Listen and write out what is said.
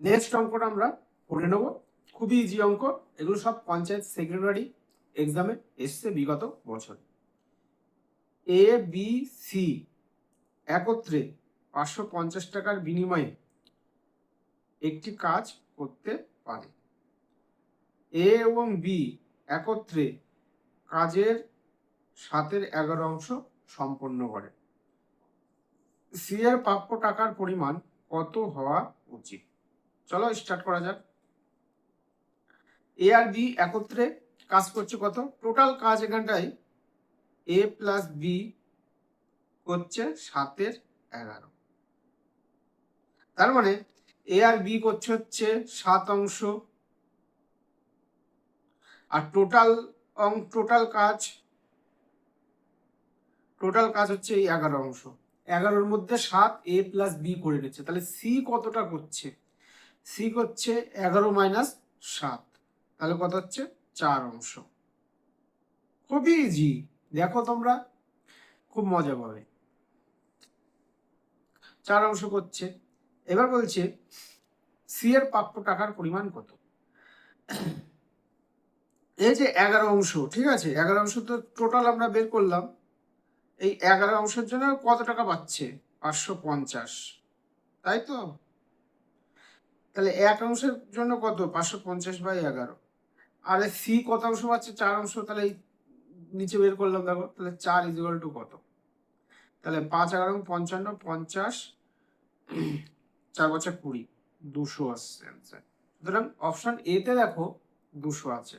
Next অঙ্কটা আমরা করে নেব, খুবই ইজি অঙ্ক। এগুলো সব পঞ্চায়েত সেক্রেটারি এক্সামে এসছে বিগত বছর। এ বি সি একত্রে 550 টাকার বিনিময়ে একটি কাজ করতে পারে। এ এবং বি একত্রে কাজের 7/11 সম্পন্ন করে। সি এর প্রাপ্য টাকার পরিমাণ কত হওয়া উচিত? চলো স্টার্ট করা যাক। এ আর বি একত্রে কাজ করছে কত? টোটাল কাজ এখানটায় এ প্লাস বি করছে 7/11। তার মানে এ আর বি করছে হচ্ছে 7 আর টোটাল কাজ হচ্ছে এই 11। 11-র মধ্যে 7 এ প্লাস বি করে নিচ্ছে, তাহলে সি কতটা করছে? সি করছে 11 - 7, তাহলে কত হচ্ছে? 4। খুবই ইজি, দেখো তোমরা খুব মজা পাবে। 4 করছে। এবার বলছে সি এর প্রাপ্য টাকার পরিমাণ কত? এই যে 11, ঠিক আছে, 11 তো টোটাল আমরা বের করলাম। এই 11 জন্য কত টাকা পাচ্ছে? 550, তাই তো? তাহলে 1 জন্য কত? 550/11। আর সি কত পাচ্ছে? 4। তাহলে এই নিচে বের করলাম, দেখো তাহলে 4 = কত? তাহলে 5×11 = 50, 4×5 = 20, 200 আসছে অ্যান্সার। সুতরাং অপশন এ তে দেখো 200 আছে।